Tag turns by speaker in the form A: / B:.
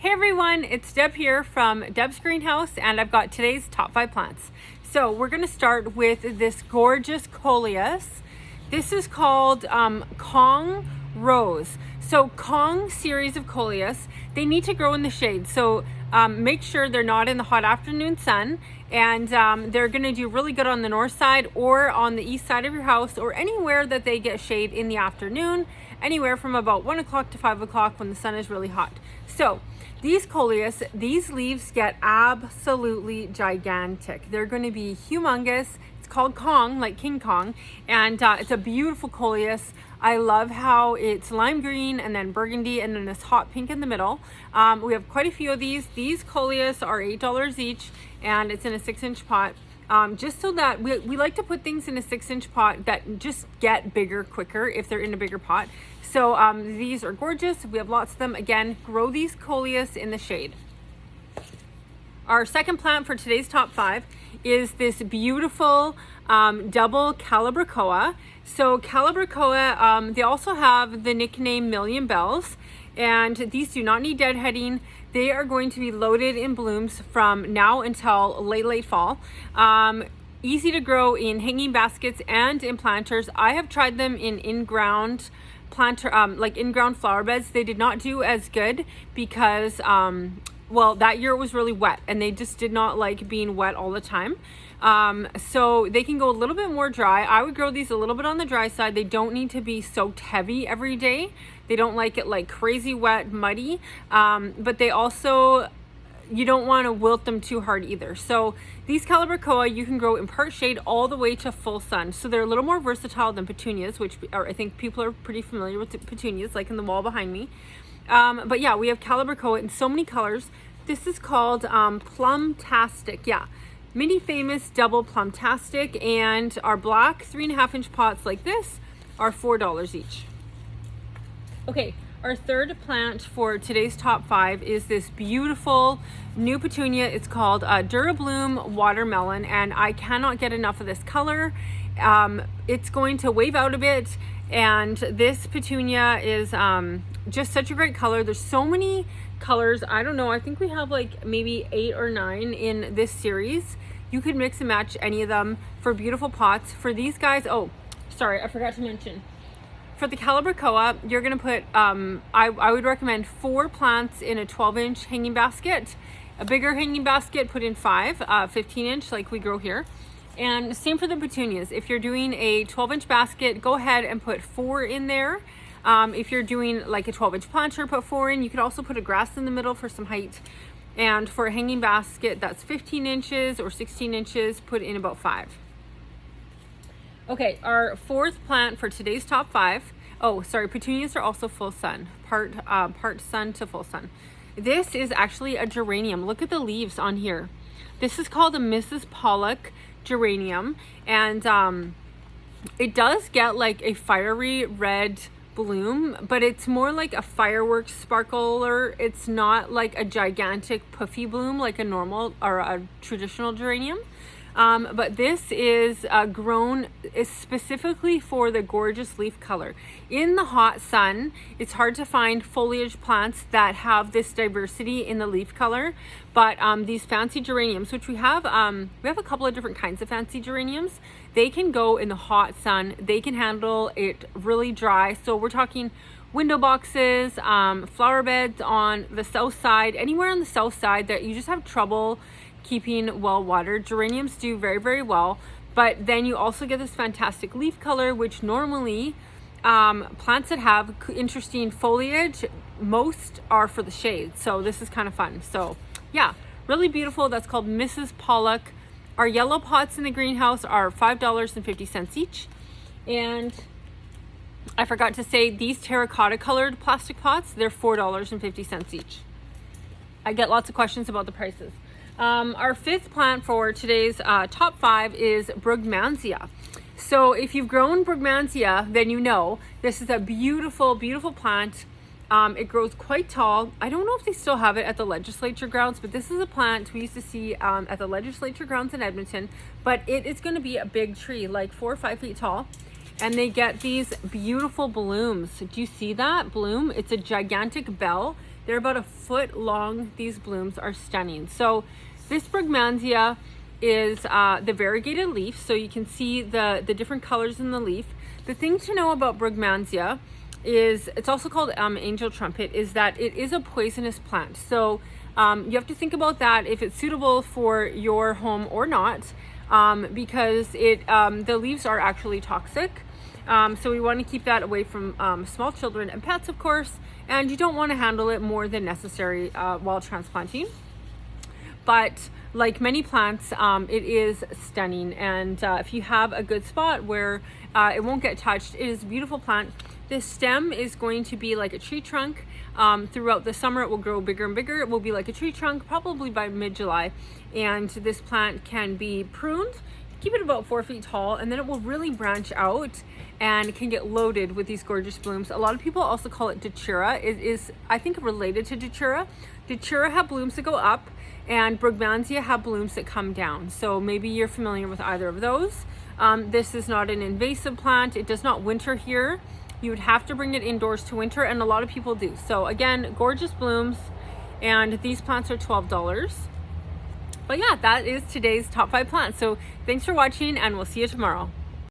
A: Hey everyone, it's Deb here from Deb's Greenhouse, and I've got today's top 5 plants. So we're going to start with this gorgeous Coleus. This is called Kong Rose. So Kong series of Coleus, they need to grow in the shade. So make sure they're not in the hot afternoon sun, and they're going to do really good on the north side or on the east side of your house, or anywhere that they get shade in the afternoon, anywhere from about 1 o'clock to 5 o'clock when the sun is really hot. So these Coleus, these leaves get absolutely gigantic. They're going to be humongous. It's called Kong, like King Kong, and it's a beautiful Coleus. I love how it's lime green and then burgundy and then this hot pink in the middle. We have quite a few of these. These Coleus are $8 each, and it's in a 6-inch pot. Just so that we like to put things in a 6-inch pot that just get bigger quicker if they're in a bigger pot. So these are gorgeous. We have lots of them. Again, grow these Coleus in the shade. Our second plant for today's top 5 is this beautiful double Calibrachoa. So Calibrachoa, they also have the nickname Million Bells, and these do not need deadheading. They are going to be loaded in blooms from now until late fall. Easy to grow in hanging baskets and in planters. I have tried them in in-ground planter, like in-ground flower beds. They did not do as good because well, that year it was really wet and they just did not like being wet all the time. So they can go a little bit more dry. I would grow these a little bit on the dry side. They don't need to be soaked heavy every day. They don't like it like crazy wet, muddy, but they also, you don't want to wilt them too hard either. So these Calibrachoa, you can grow in part shade all the way to full sun. So they're a little more versatile than petunias, which I think people are pretty familiar with petunias, like in the wall behind me. But yeah, we have Calibrachoa in so many colors. This is called Plumtastic. Yeah, mini famous double Plumtastic, and our black 3.5-inch pots like this are $4 each. Okay, our third plant for today's top 5 is this beautiful new petunia. It's called Dura Bloom Watermelon, and I cannot get enough of this color. It's going to wave out a bit, and this petunia is just such a great color. There's so many colors. I don't know, I think we have like maybe 8 or 9 in this series. You could mix and match any of them for beautiful pots. For these guys, oh, sorry, I forgot to mention. For the Calibrachoa, you're going to put, I would recommend 4 plants in a 12-inch hanging basket. A bigger hanging basket, put in 5, 15-inch like we grow here. And same for the petunias. If you're doing a 12-inch basket, go ahead and put 4 in there. If you're doing like a 12-inch planter, put 4 in. You could also put a grass in the middle for some height. And for a hanging basket that's 15 inches or 16 inches, put in about 5. Okay, our fourth plant for today's top 5. Oh, sorry, petunias are also full sun, part sun to full sun. This is actually a geranium. Look at the leaves on here. This is called a Mrs. Pollock Geranium, and it does get like a fiery red bloom, but it's more like a fireworks sparkler. It's not like a gigantic puffy bloom like a normal or a traditional geranium. But this is grown specifically for the gorgeous leaf color. In the hot sun, it's hard to find foliage plants that have this diversity in the leaf color. But these fancy geraniums, which we have a couple of different kinds of fancy geraniums. They can go in the hot sun. They can handle it really dry. So we're talking window boxes, flower beds on the south side, anywhere on the south side that you just have trouble keeping well watered. Geraniums do very, very well, but then you also get this fantastic leaf color, which normally plants that have interesting foliage, most are for the shade. So this is kind of fun. So yeah, really beautiful. That's called Mrs. Pollock. Our yellow pots in the greenhouse are $5.50 each. And I forgot to say, these terracotta colored plastic pots, they're $4.50 each. I get lots of questions about the prices. Our fifth plant for today's top 5 is Brogmansia. So if you've grown Brogmansia, then you know this is a beautiful, beautiful plant. It grows quite tall. I don't know if they still have it at the legislature grounds, but this is a plant we used to see at the legislature grounds in Edmonton. But it is going to be a big tree, like 4 or 5 feet tall. And they get these beautiful blooms. Do you see that bloom? It's a gigantic bell. They're about a foot long. These blooms are stunning. So this Brogmansia is the variegated leaf, so you can see the different colors in the leaf. The thing to know about Brogmansia is, it's also called angel trumpet, is that it is a poisonous plant. So you have to think about that, if it's suitable for your home or not, because the leaves are actually toxic. So we want to keep that away from small children and pets, of course, and you don't want to handle it more than necessary while transplanting. But like many plants, it is stunning, and if you have a good spot where it won't get touched, it is a beautiful plant. This stem is going to be like a tree trunk. Throughout the summer it will grow bigger and bigger. It will be like a tree trunk probably by mid-July, and this plant can be pruned, keep it about 4 feet tall, and then it will really branch out and can get loaded with these gorgeous blooms. A lot of people also call it Datura. It is, I think, related to Datura. Datura have blooms that go up, and Brogmansia have blooms that come down. So maybe you're familiar with either of those. This is not an invasive plant. It does not winter here. You would have to bring it indoors to winter, and a lot of people do. So again, gorgeous blooms, and these plants are $12. But yeah, that is today's top 5 plants. So thanks for watching, and we'll see you tomorrow.